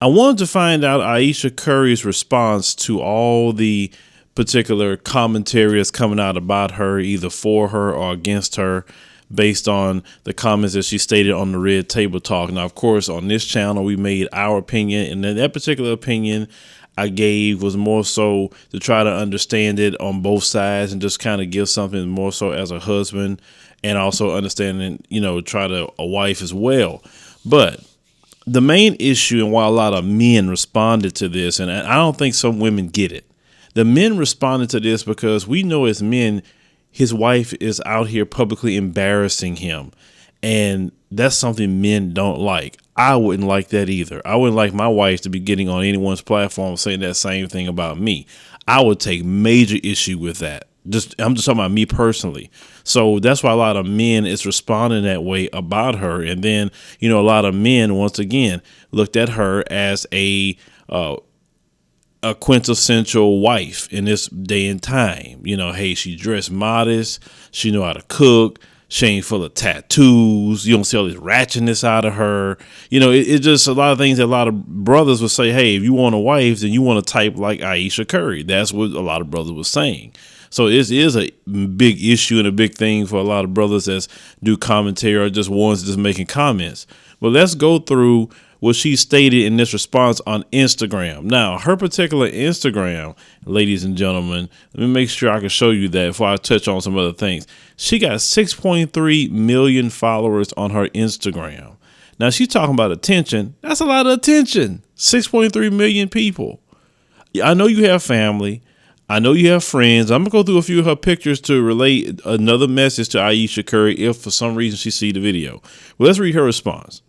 I wanted to find out Ayesha Curry's response to all the particular commentary that's coming out about her, either for her or against her, based on the comments that she stated on the Red Table Talk. Now, of course, on this channel, we made our opinion, and then that particular opinion I gave was more so to try to understand it on both sides and just kind of give something more so as a husband and also understanding, try to a wife as well. But the main issue and why a lot of men responded to this, and I don't think some women get it. The men responded to this because we know as men, his wife is out here publicly embarrassing him. And that's something men don't like. I wouldn't like that either. I wouldn't like my wife to be getting on anyone's platform saying that same thing about me. I would take major issue with that. I'm just talking about me personally. So that's why a lot of men is responding that way about her. And then, a lot of men, once again, looked at her as a quintessential wife in this day and time. Hey, she dressed modest. She know how to cook. She ain't full of tattoos. You don't see all this ratchetness out of her. It's just a lot of things that a lot of brothers would say, hey, if you want a wife, then you want to type like Ayesha Curry. That's what a lot of brothers were saying. So it is a big issue and a big thing for a lot of brothers that do commentary or just ones just making comments. But let's go through what she stated in this response on Instagram. Now, her particular Instagram, ladies and gentlemen, let me make sure I can show you that before I touch on some other things. She got 6.3 million followers on her Instagram. Now, she's talking about attention. That's a lot of attention. 6.3 million people. I know you have family. I know you have friends. I'm going to go through a few of her pictures to relate another message to Ayesha Curry if for some reason she see the video. Well, let's read her response.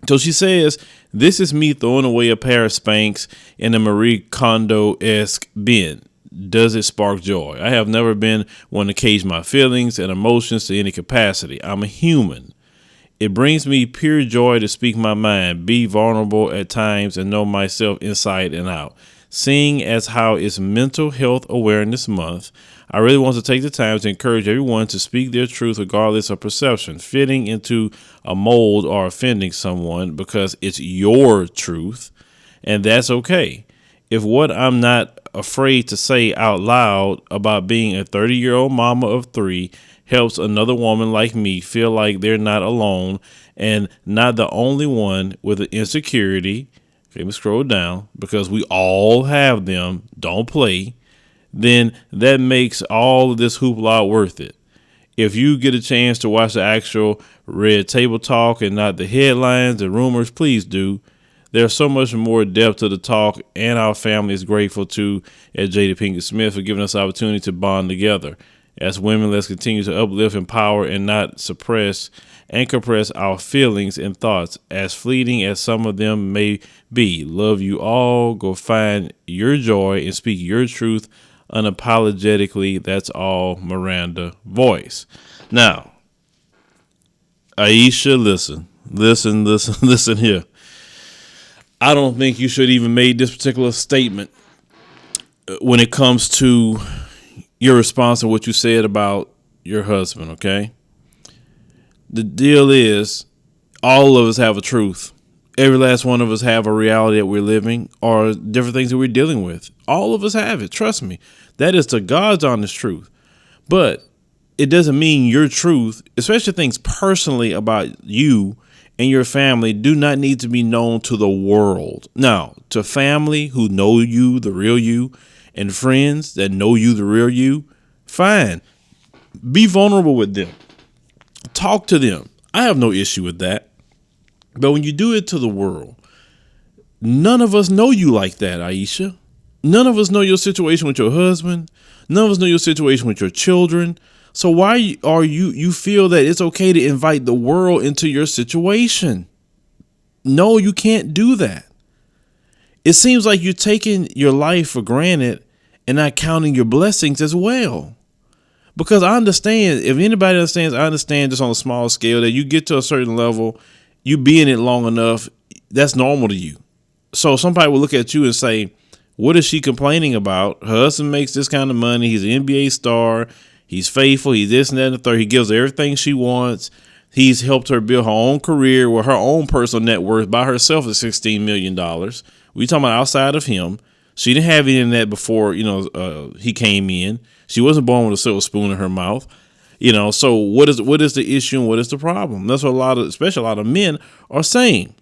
So she says, this is me throwing away a pair of Spanx in a Marie Kondo-esque bin. Does it spark joy? I have never been one to cage my feelings and emotions to any capacity. I'm a human. It brings me pure joy to speak my mind, be vulnerable at times, and know myself inside and out. Seeing as how it's Mental Health Awareness Month, I really want to take the time to encourage everyone to speak their truth regardless of perception, fitting into a mold or offending someone, because it's your truth, and that's okay. If what I'm not afraid to say out loud about being a 30-year-old mama of 3 helps another woman like me feel like they're not alone and not the only one with an insecurity, let me scroll down, because we all have them, don't play, then that makes all of this hoopla worth it. If you get a chance to watch the actual Red Table Talk and not the headlines and rumors, please do. There's so much more depth to the talk, and our family is grateful to at Jada Pinkett Smith for giving us the opportunity to bond together. As women, let's continue to uplift, empower, and not suppress and compress our feelings and thoughts, as fleeting as some of them may be. Love you all. Go find your joy and speak your truth unapologetically. That's all. Miranda Voice. Now, Ayesha, listen here. I don't think you should even make this particular statement when it comes to your response to what you said about your husband, okay? The deal is, all of us have a truth. Every last one of us have a reality that we're living or different things that we're dealing with. All of us have it. Trust me. That is the God's honest truth. But it doesn't mean your truth, especially things personally about you and your family, do not need to be known to the world. Now, to family who know you, the real you, and friends that know you, the real you, fine. Be vulnerable with them. Talk to them. I have no issue with that. But when you do it to the world, none of us know you like that, Ayesha. None of us know your situation with your husband. None of us know your situation with your children. So why are you feel that it's okay to invite the world into your situation? No, you can't do that. It seems like you're taking your life for granted and not counting your blessings as well. Because I understand, if anybody understands, I understand just on a small scale that you get to a certain level, you be in it long enough, that's normal to you. So somebody will look at you and say, what is she complaining about? Her husband makes this kind of money. He's an NBA star. He's faithful. He's this and that and the third. He gives her everything she wants. He's helped her build her own career with her own personal net worth by herself at $16 million. We talking about outside of him. She didn't have any of that before, he came in. She wasn't born with a silver spoon in her mouth. So what is the issue and what is the problem? That's what especially a lot of men are saying.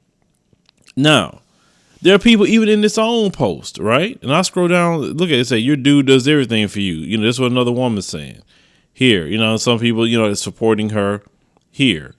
Now, there are people even in this own post, right? And I scroll down, look at it, say, your dude does everything for you. That's what another woman's saying. Here, some people, are supporting her here.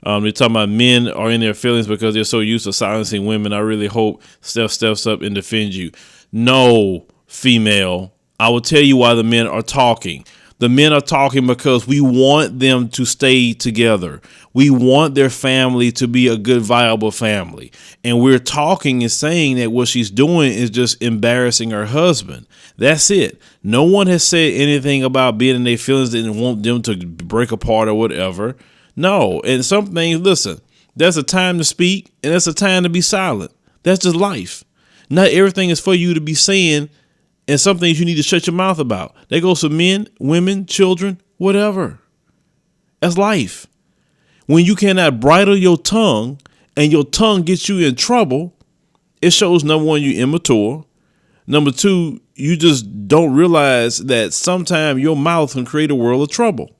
They're talking about men are in their feelings because they're so used to silencing women. I really hope Steph steps up and defends you. No, female, I will tell you why the men are talking. The men are talking because we want them to stay together. We want their family to be a good, viable family. And we're talking and saying that what she's doing is just embarrassing her husband. That's it. No one has said anything about being in their feelings and want them to break apart or whatever. No. And some things, listen, there's a time to speak and there's a time to be silent. That's just life. Not everything is for you to be saying. And some things you need to shut your mouth about. That goes for men, women, children, whatever. That's life. When you cannot bridle your tongue and your tongue gets you in trouble, it shows, number one, you're immature. Number two, you just don't realize that sometimes your mouth can create a world of trouble.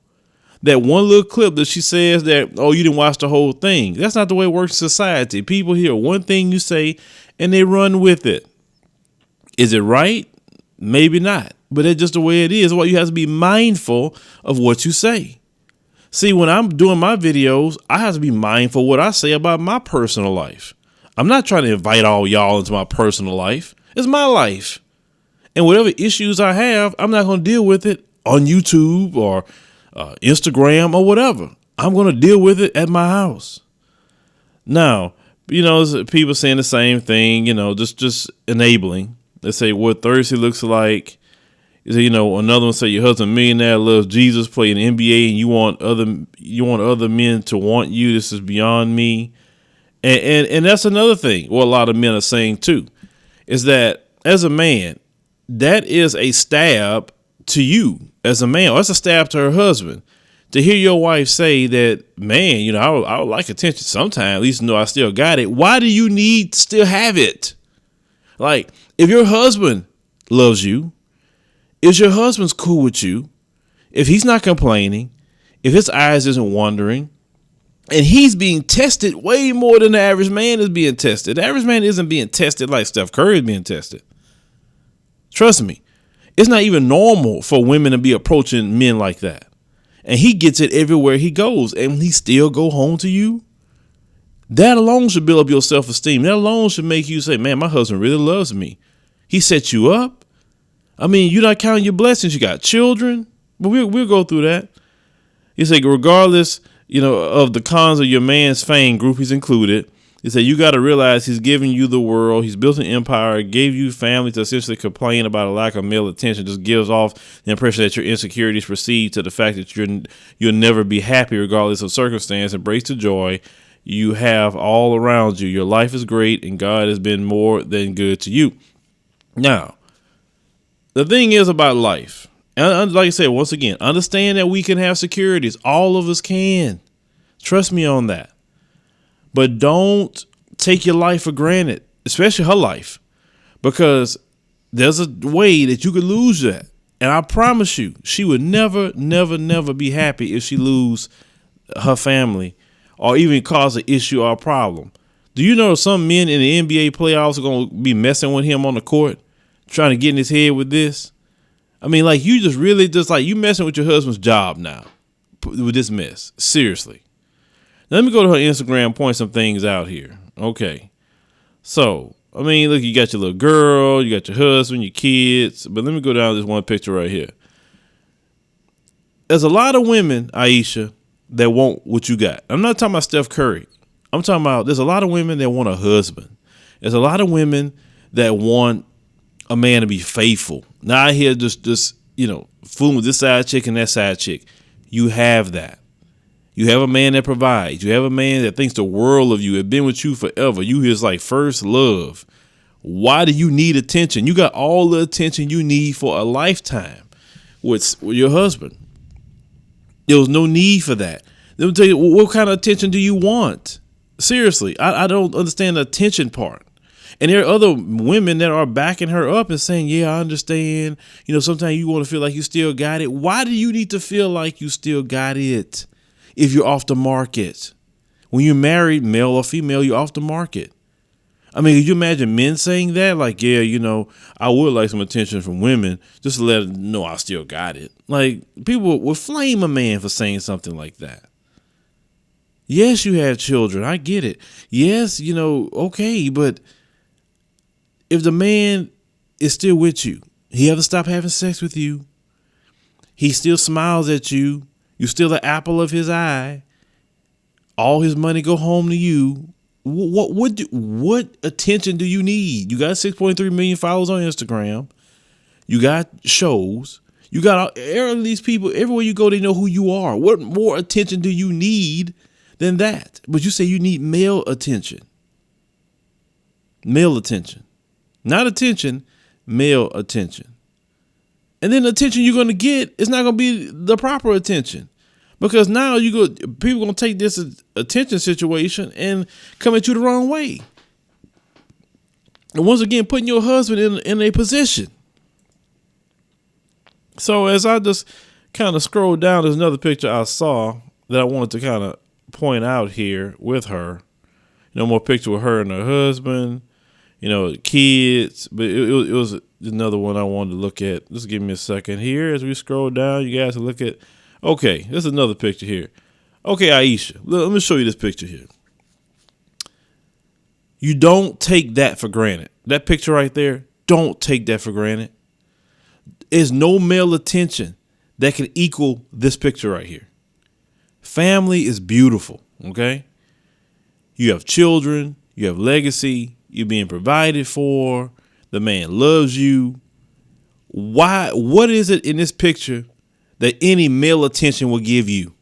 That one little clip that she says that, oh, you didn't watch the whole thing. That's not the way it works in society. People hear one thing you say and they run with it. Is it right? Maybe not, but it's just the way it is. Well, you have to be mindful of what you say. See, when I'm doing my videos, I have to be mindful of what I say about my personal life. I'm not trying to invite all y'all into my personal life. It's my life. And whatever issues I have, I'm not going to deal with it on YouTube or Instagram or whatever. I'm going to deal with it at my house. Now, people saying the same thing, just enabling. They say what Thursday looks like. Another one say your husband millionaire loves Jesus, playing NBA, and you want other men to want you. This is beyond me. And that's another thing. What a lot of men are saying too, is that as a man, that is a stab to you as a man, or that's a stab to her husband. To hear your wife say that, man, I would like attention sometime, at least know I still got it. Why do you need to still have it? Like, if your husband loves you, if your husband's cool with you, if he's not complaining, if his eyes isn't wandering, and he's being tested way more than the average man is being tested. The average man isn't being tested like Steph Curry is being tested. Trust me, it's not even normal for women to be approaching men like that. And he gets it everywhere he goes, and he still go home to you. That alone should build up your self-esteem. That alone should make you say, man, my husband really loves me. He set you up. I mean, you're not counting your blessings. You got children. But we'll go through that. He said, regardless, of the cons of your man's fame, groupies included, he said, you got to realize he's giving you the world. He's built an empire, gave you family to essentially complain about a lack of male attention. Just gives off the impression that your insecurities proceed to the fact that you'll never be happy regardless of circumstance. Embrace the joy you have all around you. Your life is great and God has been more than good to you. Now, the thing is about life, and like I said, once again, understand that we can have securities. All of us can. Trust me on that. But don't take your life for granted, especially her life, because there's a way that you could lose that. And I promise you, she would never, never, never be happy if she lose her family or even cause an issue or a problem. Do you know some men in the NBA playoffs are going to be messing with him on the court, trying to get in his head with this? I mean, like, you just really you messing with your husband's job now with this mess. Seriously. Now, let me go to her Instagram, point some things out here. Okay. So, I mean, look, you got your little girl, you got your husband, your kids, but let me go down to this one picture right here. There's a lot of women, Ayesha, that want what you got. I'm not talking about Steph Curry. I'm talking about there's a lot of women that want a husband. There's a lot of women that want a man to be faithful. Not out here just fooling with this side chick and that side chick. You have that. You have a man that provides. You have a man that thinks the world of you, has been with you forever. You his like first love. Why do you need attention? You got all the attention you need for a lifetime with your husband. There was no need for that. Let me tell you, what kind of attention do you want? Seriously, I don't understand the attention part. And there are other women that are backing her up and saying, yeah, I understand. You know, sometimes you want to feel like you still got it. Why do you need to feel like you still got it if you're off the market? When you're married, male or female, you're off the market. I mean, could you imagine men saying that? Like, yeah, you know, I would like some attention from women just to let them know I still got it. Like, people would flame a man for saying something like that. Yes, you have children. I get it. Yes, you know, okay, but if the man is still with you, he hasn't stopped having sex with you, he still smiles at you, you're still the apple of his eye, all his money go home to you, what attention do you need? You got 6.3 million followers on Instagram, you got shows, you got all these people, everywhere you go, they know who you are. What more attention do you need than that? But you say you need male attention. Male attention. Not attention, male attention. And then the attention you're going to get is not going to be the proper attention. Because now people going to take this attention situation and come at you the wrong way. And once again, putting your husband in a position. So as I just kind of scroll down, there's another picture I saw that I wanted to kind of point out here with her. You know, more picture with her and her husband. You know, kids, but it was another one I wanted to look at. Just give me a second here as we scroll down. You guys can look at. Okay, there's another picture here. Okay, Ayesha, let me show you this picture here. You don't take that for granted. That picture right there, don't take that for granted. There's no male attention that can equal this picture right here. Family is beautiful, okay? You have children, you have legacy, you're being provided for, the man loves you. Why? What is it in this picture that any male attention will give you?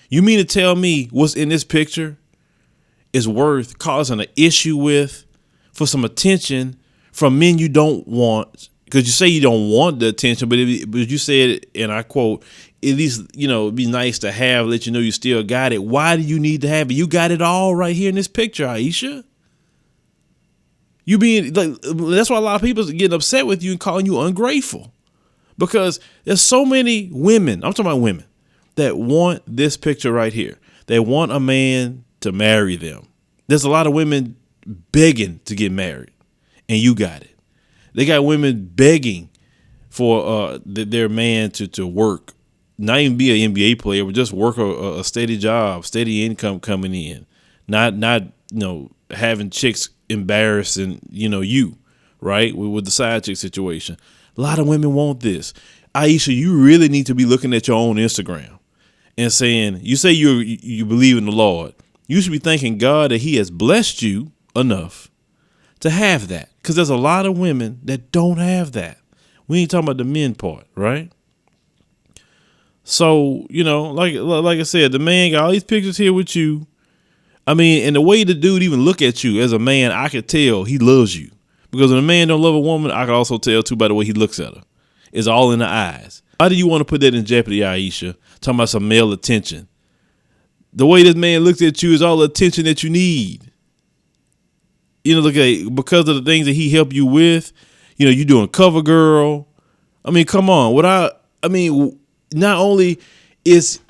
You mean to tell me what's in this picture is worth causing an issue with for some attention from men you don't want? Because you say you don't want the attention, but you said, and I quote, at least, you know, it'd be nice to have, let you know you still got it. Why do you need to have it? You got it all right here in this picture, Ayesha. You being like, that's why a lot of people are getting upset with you and calling you ungrateful, because there's so many women, I'm talking about women, that want this picture right here. They want a man to marry them. There's a lot of women begging to get married, and you got it. They got women begging for their man to work, not even be an NBA player, but just work a steady job, steady income coming in, not you know, having chicks embarrassing, you know, you, right? With the side chick situation. A lot of women want this. Ayesha, you really need to be looking at your own Instagram and saying, you say you believe in the Lord. You should be thanking God that he has blessed you enough to have that. Because there's a lot of women that don't have that. We ain't talking about the men part, right? So, you know, like I said, the man got all these pictures here with you. I mean, and the way the dude even look at you as a man, I could tell he loves you. Because when a man don't love a woman, I can also tell too by the way he looks at her. It's all in the eyes. Why do you want to put that in jeopardy, Ayesha? Talking about some male attention. The way this man looks at you is all the attention that you need. You know, look at, because of the things that he helped you with, you know, you doing cover girl. I mean, come on. Not only is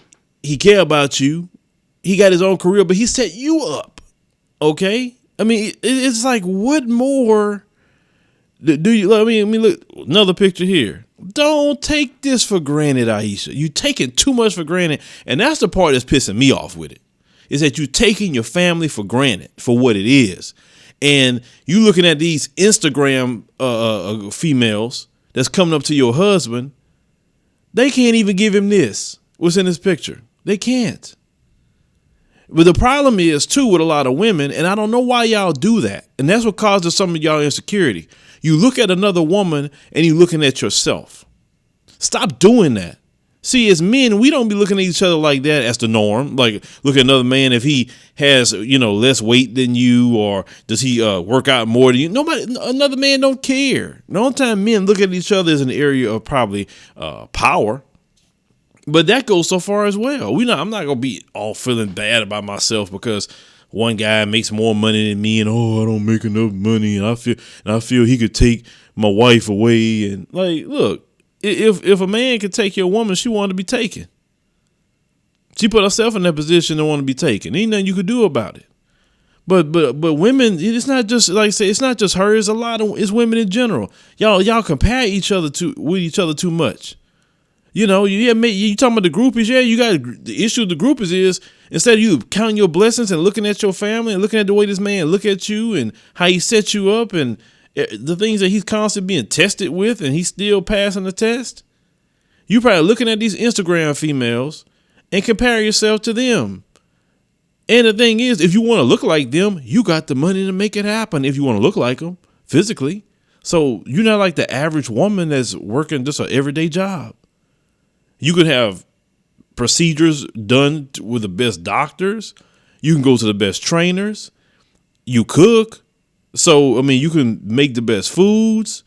he care about you, he got his own career, but he set you up. Okay. I mean, it's like, what more do you, I mean, look, another picture here. Don't take this for granted, Ayesha. You taking too much for granted. And that's the part that's pissing me off with it, is that you taking your family for granted for what it is. And you looking at these Instagram females that's coming up to your husband. They can't even give him this. What's in this picture? They can't. But the problem is, too, with a lot of women, and I don't know why y'all do that. And that's what causes some of y'all insecurity. You look at another woman and you're looking at yourself. Stop doing that. See, as men, we don't be looking at each other like that as the norm. Like, look at another man if he has, you know, less weight than you, or does he work out more than you? Another man don't care. The only time men look at each other is in the area of probably power. But that goes so far as well. I'm not gonna be all feeling bad about myself because one guy makes more money than me, and I don't make enough money, and I feel he could take my wife away. And like, look, if a man could take your woman, she wanted to be taken. She put herself in that position to want to be taken. Ain't nothing you could do about it. But women, it's not just like I say, it's not just her. It's women in general. Y'all compare with each other too much. You talking about the groupies. Yeah, you got the issue with the groupies is instead of you counting your blessings and looking at your family and looking at the way this man look at you and how he set you up and the things that he's constantly being tested with and he's still passing the test. You probably looking at these Instagram females and compare yourself to them. And the thing is, if you want to look like them, you got the money to make it happen if you want to look like them physically. So you're not like the average woman that's working just an everyday job. You could have procedures done with the best doctors. You can go to the best trainers. You cook. So, you can make the best foods.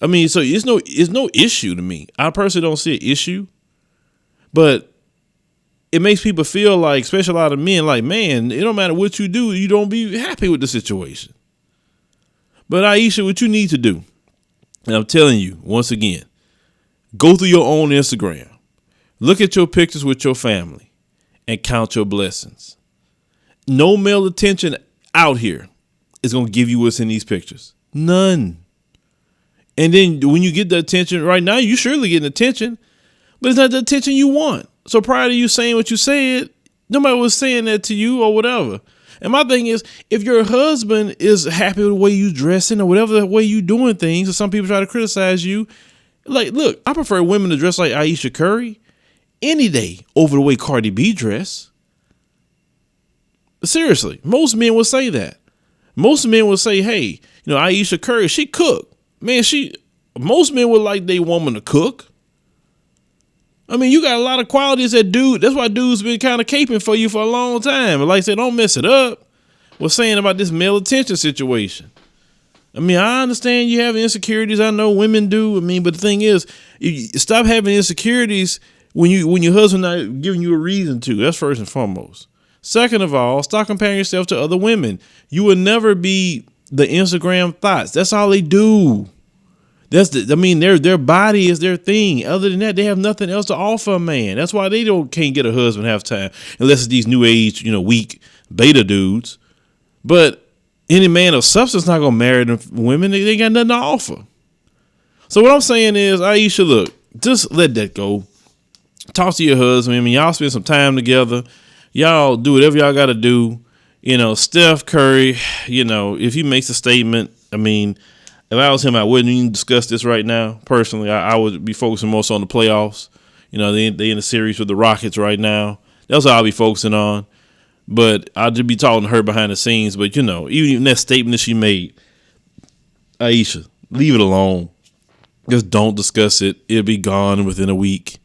So it's no issue to me. I personally don't see an issue. But it makes people feel like, especially a lot of men, like, man, it don't matter what you do, you don't be happy with the situation. But Ayesha, what you need to do, and I'm telling you, once again, go through your own Instagram. Look at your pictures with your family and count your blessings. No male attention out here is going to give you what's in these pictures. None. And then when you get the attention right now, you surely getting attention, but it's not the attention you want. So prior to you saying what you said, nobody was saying that to you or whatever. And my thing is, if your husband is happy with the way you dressing or whatever the way you doing things, or some people try to criticize you, like, look, I prefer women to dress like Ayesha Curry any day over the way Cardi B dress. Seriously, most men would say that. Most men would say, hey, Ayesha Curry, she cook. Man, most men would like their woman to cook. You got a lot of qualities that's why dudes been kind of caping for you for a long time. And like I said, don't mess it up. What's saying about this male attention situation? I understand you have insecurities. I know women do. But the thing is, you stop having insecurities when your husband not giving you a reason to. That's first and foremost. Second of all, stop comparing yourself to other women. You will never be the Instagram thoughts. That's all they do. Their body is their thing. Other than that, they have nothing else to offer a man. That's why they can't get a husband half time unless it's these new age, weak beta dudes. But any man of substance not gonna marry them women. They ain't got nothing to offer. So what I'm saying is, Ayesha, look, just let that go. Talk to your husband. Y'all spend some time together. Y'all do whatever y'all got to do. Steph Curry, if he makes a statement, if I was him, I wouldn't even discuss this right now. Personally, I would be focusing more so on the playoffs. They in a series with the Rockets right now. That's what I'll be focusing on. But I'll just be talking to her behind the scenes. But, even that statement that she made, Ayesha, leave it alone. Just don't discuss it. It'll be gone within a week.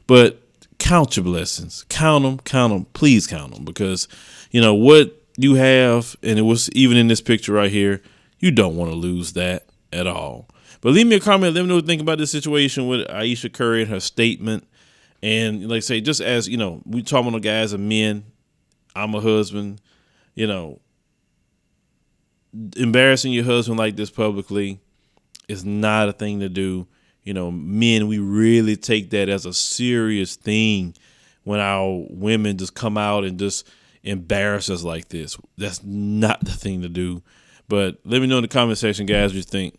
But count your blessings. Count them. Please count them. Because, what you have, and it was even in this picture right here, you don't want to lose that at all. But leave me a comment. Let me know what you think about this situation with Ayesha Curry and her statement. And like I say, just as, we talking about guys and men, I'm a husband, embarrassing your husband like this publicly is not a thing to do. Men, we really take that as a serious thing when our women just come out and just embarrass us like this. That's not the thing to do. But let me know in the comment section, guys, what you think.